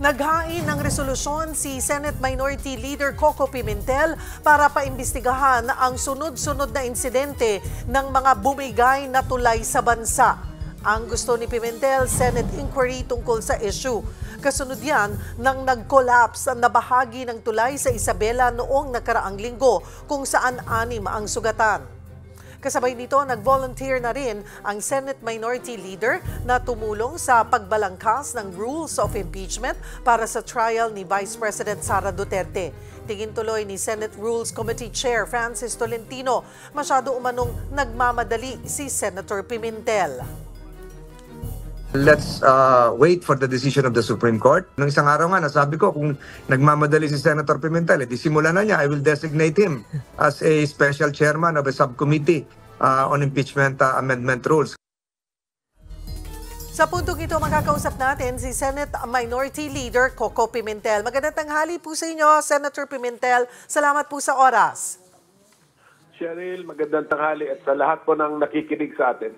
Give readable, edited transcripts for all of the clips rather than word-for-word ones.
Naghain ng resolusyon si Senate Minority Leader Coco Pimentel para paimbestigahan ang sunod-sunod na insidente ng mga bumigay na tulay sa bansa. Ang gusto ni Pimentel, Senate inquiry tungkol sa issue. Kasunod yan nang nag-collapse na bahagi ng tulay sa Isabela noong nakaraang linggo kung saan 6 ang sugatan. Kasabay nito, nag-volunteer na rin ang Senate Minority Leader na tumulong sa pagbalangkas ng rules of impeachment para sa trial ni Vice President Sara Duterte. Tingin tuloy ni Senate Rules Committee Chair Francis Tolentino, masyado umanong nagmamadali si Senator Pimentel. Let's wait for the decision of the Supreme Court. Nung isang araw nga, nasabi ko, kung nagmamadali si Senator Pimentel, simula na niya, I will designate him as a special chairman of a subcommittee on impeachment amendment rules. Sa puntong ito, makakausap natin si Senate Minority Leader Coco Pimentel. Magandang tanghali po sa inyo, Senator Pimentel. Salamat po sa oras. Cheryl, magandang tanghali at sa lahat po ng nakikinig sa atin.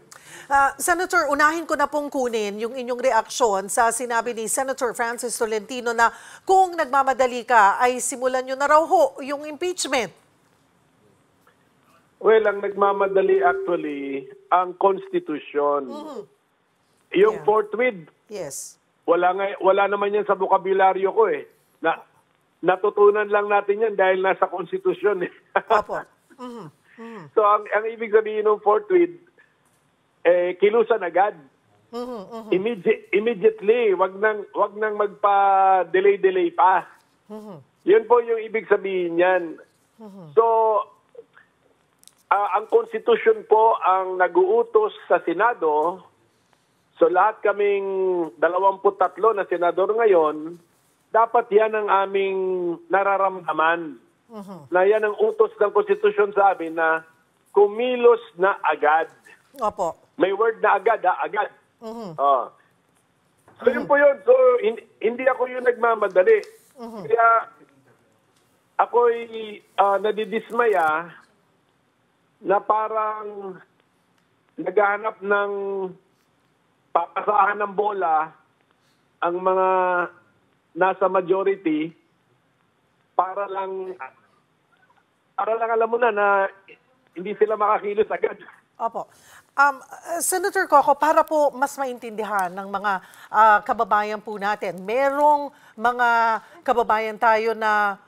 Senator, unahin ko na pong kunin yung inyong reaksyon sa sinabi ni Senator Francis Tolentino na kung nagmamadali ka ay simulan nyo na raw ho yung impeachment. Well, ang nagmamadali actually ang konstitusyon. Yung forthwith, yes. wala naman yan sa bokabularyo ko eh. Natutunan lang natin yan dahil nasa konstitusyon eh. Opo. So ang ibig sabihin ng forthwith, kilusan agad. Immediately, wag nang magpa-delay pa. Yun po yung ibig sabihin niyan. So, ang Constitution po ang nag-uutos sa Senado. So, lahat kaming 23 na senador ngayon, dapat yan ang aming nararamdaman. Na yan ang utos ng Constitution sa amin na kumilos na agad. Opo. May word na agad, agad. So yun po yun. So hindi ako yung nagmamadali. Kaya ako'y nadidismaya na parang naghahanap ng papasahan ng bola ang mga nasa majority para lang alam mo na hindi sila makakilos agad. Opo. Senator Coco, para po mas maintindihan ng mga kababayan po natin, merong mga kababayan tayo na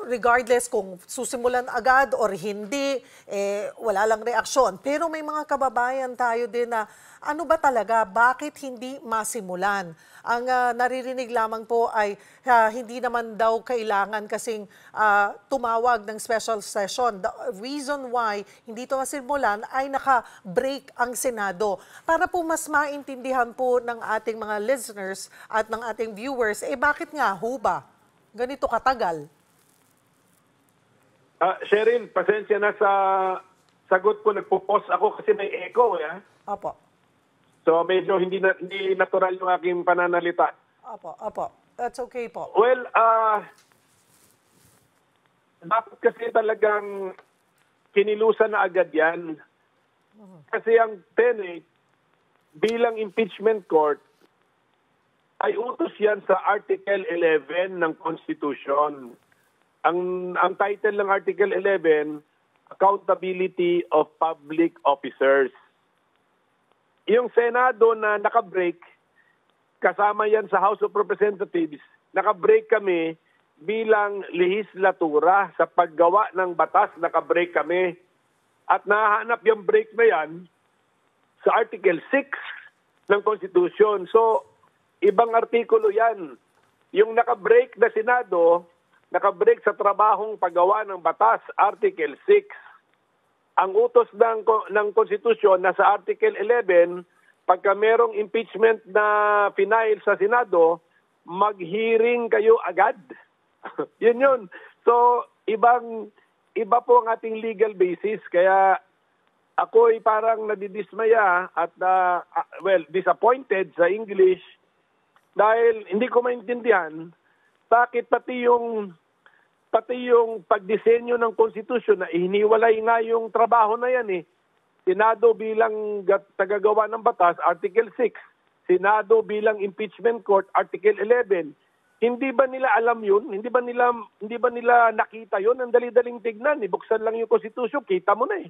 regardless kung susimulan agad or hindi, wala lang reaksyon. Pero may mga kababayan tayo din na ano ba talaga, bakit hindi masimulan? Ang naririnig lamang po ay hindi naman daw kailangan kasing tumawag ng special session. The reason why hindi ito masimulan ay naka-break ang Senado. Para po mas maintindihan po ng ating mga listeners at ng ating viewers, bakit nga ho ba ganito katagal? Cheryl, pasensya na sa sagot ko. Nagpo-pause ako kasi may echo. Opo. So medyo hindi natural yung aking pananalita. Opo. That's okay po. Well, dapat kasi talagang kinilusan na agad yan. Kasi ang Senate bilang impeachment court ay utos yan sa Article 11 ng Constitution. Ang title ng Article 11, Accountability of Public Officers. Yung Senado na naka-break, kasama yan sa House of Representatives, naka-break kami bilang lehislatura sa paggawa ng batas, naka-break kami. At nahanap yung break na yan sa Article 6 ng Constitution. So, ibang artikulo yan. Yung naka-break na Senado, naka-break sa trabahong paggawa ng batas, Article 6. Ang utos ng Constitution na sa Article 11, pagka merong impeachment na final sa Senado, mag-hearing kayo agad. Yun. So, iba po ang ating legal basis. Kaya ako'y parang nadidismaya at disappointed sa English dahil hindi ko maintindihan bakit pati yung pagdisenyo ng Constitution na hiniwalay nga yung trabaho na yan Senado bilang tagagawa ng batas, Article 6. Senado bilang impeachment court, Article 11. Hindi ba nila alam yun? Hindi ba nila nakita yun? Ang dali-daling tignan. Ibuksan lang yung Constitution, kita mo na eh.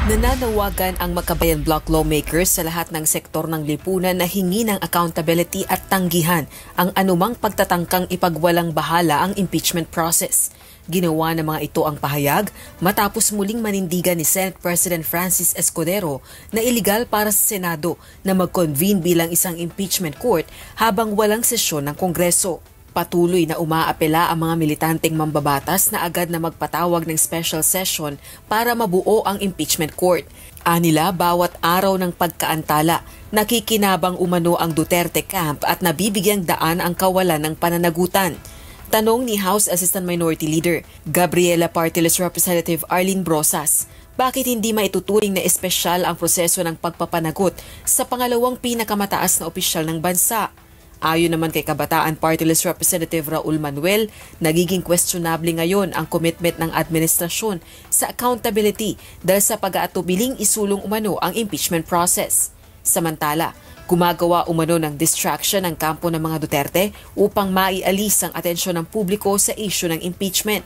Nananawagan ang Makabayan Bloc lawmakers sa lahat ng sektor ng lipunan na hingi ng accountability at tanggihan ang anumang pagtatangkang ipagwalang bahala ang impeachment process. Ginawa ng mga ito ang pahayag matapos muling manindigan ni Senate President Francis Escudero na iligal para sa Senado na mag-convene bilang isang impeachment court habang walang sesyon ng Kongreso. Patuloy na umaapela ang mga militanteng mambabatas na agad na magpatawag ng special session para mabuo ang impeachment court. Anila, bawat araw ng pagkaantala, nakikinabang umano ang Duterte camp at nabibigyang daan ang kawalan ng pananagutan. Tanong ni House Assistant Minority Leader Gabriela Partiles Representative Arlene Brosas, bakit hindi maituturing na espesyal ang proseso ng pagpapanagot sa pangalawang pinakamataas na opisyal ng bansa? Ayon naman kay Kabataan Party List Representative Raul Manuel, nagiging questionable ngayon ang commitment ng administrasyon sa accountability dahil sa pag-aatubiling isulong umano ang impeachment process. Samantala, gumagawa umano ng distraction ng kampo ng mga Duterte upang maialis ang atensyon ng publiko sa issue ng impeachment.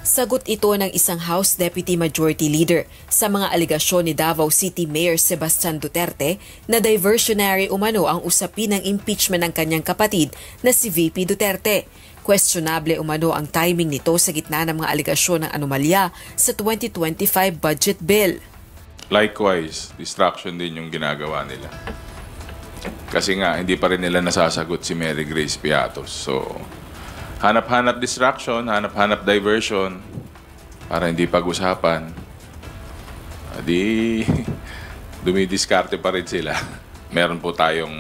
Sagot ito ng isang House Deputy Majority Leader sa mga aligasyon ni Davao City Mayor Sebastian Duterte na diversionary umano ang usapin ng impeachment ng kanyang kapatid na si VP Duterte. Questionable umano ang timing nito sa gitna ng mga aligasyon ng anomalya sa 2025 budget bill. Likewise, distraction din yung ginagawa nila. Kasi nga, hindi pa rin nila nasasagot si Mary Grace Piatos. So, hanap-hanap distraction, hanap-hanap diversion para hindi pag-usapan. Di dumidiskarte pa rin sila. Meron po tayong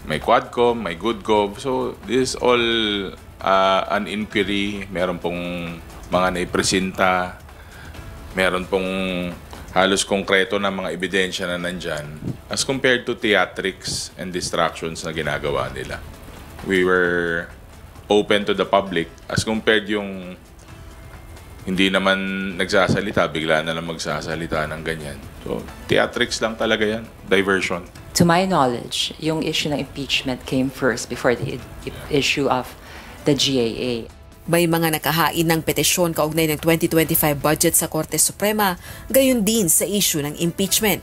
may Quadcom, may Goodcom. So this is all an inquiry. Meron pong mga naipresenta. Meron pong halos konkreto na mga ebidensya na nandyan as compared to theatrics and distractions na ginagawa nila. We were open to the public as compared yung hindi naman nagsasalita, bigla na lang magsasalita ng ganyan. So, theatrics lang talaga yan. Diversion. To my knowledge, yung issue ng impeachment came first before the issue of the GAA. May mga nakahain ng petisyon kaugnay ng 2025 budget sa Korte Suprema, gayon din sa issue ng impeachment.